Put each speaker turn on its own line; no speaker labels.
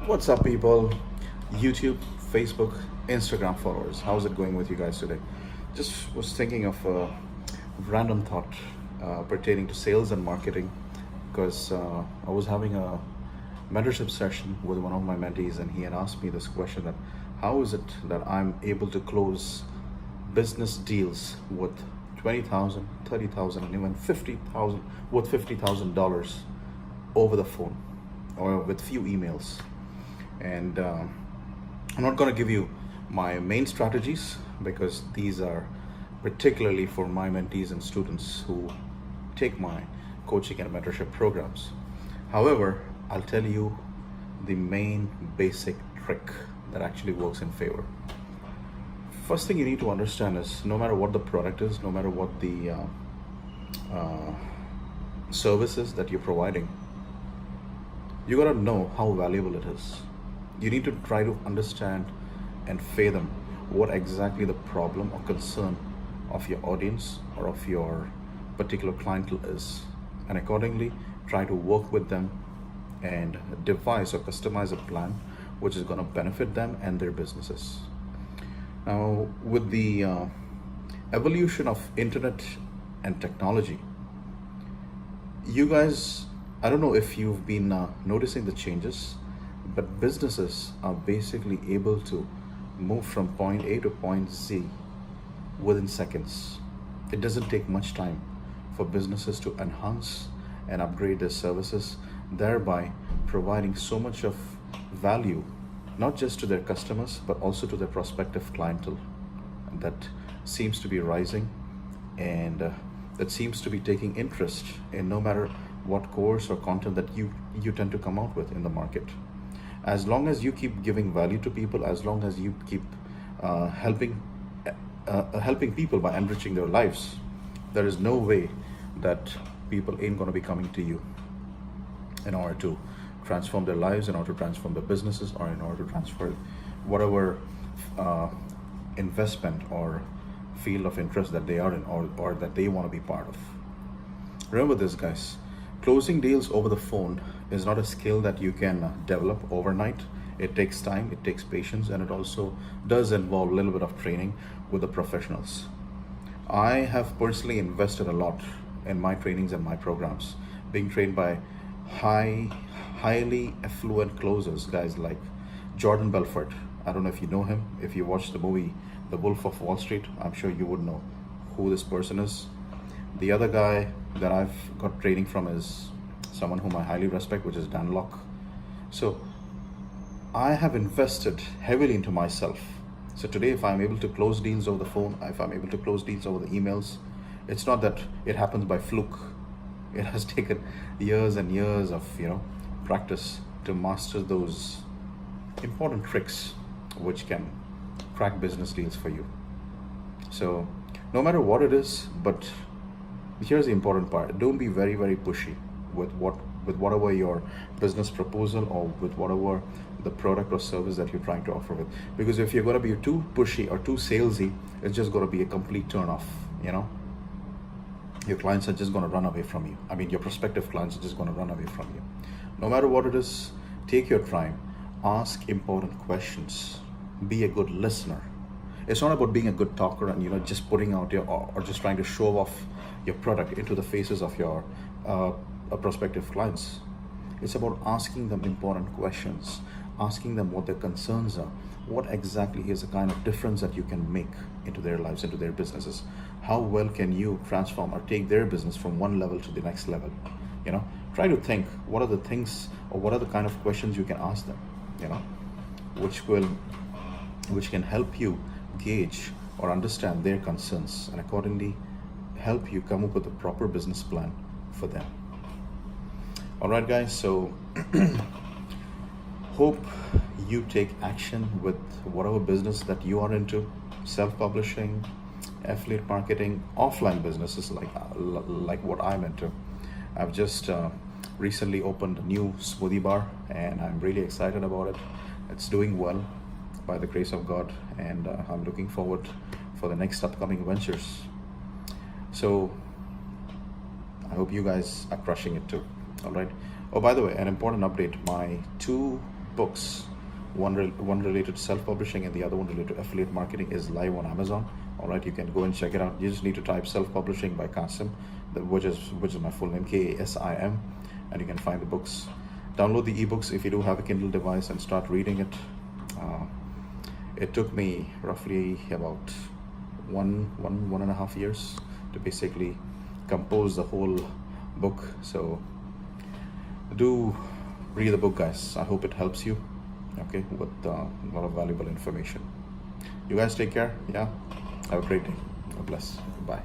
What's up, people? YouTube, Facebook, Instagram followers. How's it going with you guys today? Just was thinking of a random thought pertaining to sales and marketing because I was having a mentorship session with one of my mentees, and he had asked me this question: that how is it that I'm able to close business deals with 20,000, 30,000, and even 50,000 with $50,000 over the phone or with few emails? And I'm not going to give you my main strategies because these are particularly for my mentees and students who take my coaching and mentorship programs. However, I'll tell you the main basic trick that actually works in favor. First thing you need to understand is no matter what the product is, no matter what the services that you're providing, you gotta know how valuable it is. You need to try to understand and fathom what exactly the problem or concern of your audience or of your particular clientele is, and accordingly try to work with them and devise or customize a plan which is going to benefit them and their businesses. Now, with the evolution of internet and technology, you guys, I don't know if you've been noticing the changes, but businesses are basically able to move from point A to point Z within seconds. It doesn't take much time for businesses to enhance and upgrade their services, thereby providing so much of value, not just to their customers, but also to their prospective clientele that seems to be rising and that seems to be taking interest in no matter what course or content that you tend to come out with in the market. As long as you keep giving value to people, as long as you keep helping people by enriching their lives, there is no way that people ain't going to be coming to you in order to transform their lives, in order to transform their businesses, or in order to transfer whatever investment or field of interest that they are in, or that they want to be part of. Remember this, guys. Closing deals over the phone is not a skill that you can develop overnight. It takes time, it takes patience, and it also does involve a little bit of training with the professionals. I have personally invested a lot in my trainings and my programs, being trained by highly affluent closers, guys like Jordan Belfort. I don't know if you know him. If you watched the movie The Wolf of Wall Street, I'm sure you would know who this person is. The other guy that I've got training from is someone whom I highly respect, which is Dan Lok. So I have invested heavily into myself. So today, if I'm able to close deals over the phone, if I'm able to close deals over the emails, it's not that it happens by fluke. It has taken years and years of practice to master those important tricks which can crack business deals for you. So no matter what it is, but here's the important part: don't be very, very pushy with whatever your business proposal or with whatever the product or service that you're trying to offer with. Because if you're going to be too pushy or too salesy, it's just going to be a complete turn off. Your clients are just going to run away from you. I mean, your prospective clients are just going to run away from you. No matter what it is, take your time, ask important questions, be a good listener. It's not about being a good talker and just putting out or just trying to show off your product into the faces of your prospective clients. It's about asking them important questions, asking them what their concerns are, what exactly is the kind of difference that you can make into their lives, into their businesses. How well can you transform or take their business from one level to the next level? Try to think what are the things or what are the kind of questions you can ask them, which can help you gauge or understand their concerns and accordingly help you come up with a proper business plan for them. All right, guys, so hope you take action with whatever business that you are into: self-publishing, affiliate marketing, offline businesses like what I'm into. I've just recently opened a new smoothie bar and I'm really excited about it. It's doing well by the grace of God, and I'm looking forward for the next upcoming ventures. So I hope you guys are crushing it too. All right. Oh, by the way, an important update: my 2 books. One related to self-publishing and the other one related to affiliate marketing is live on Amazon. All right, you can go and check it out. You just need to type self-publishing by Kasim, which is my full name, Kasim, and you can find the books. Download the ebooks if you do have a Kindle device and start reading it. It took me roughly about one and a half years to basically compose the whole book. So do read the book, guys. I hope it helps you, okay, with a lot of valuable information. You guys take care. Yeah, have a great day. God bless. Bye.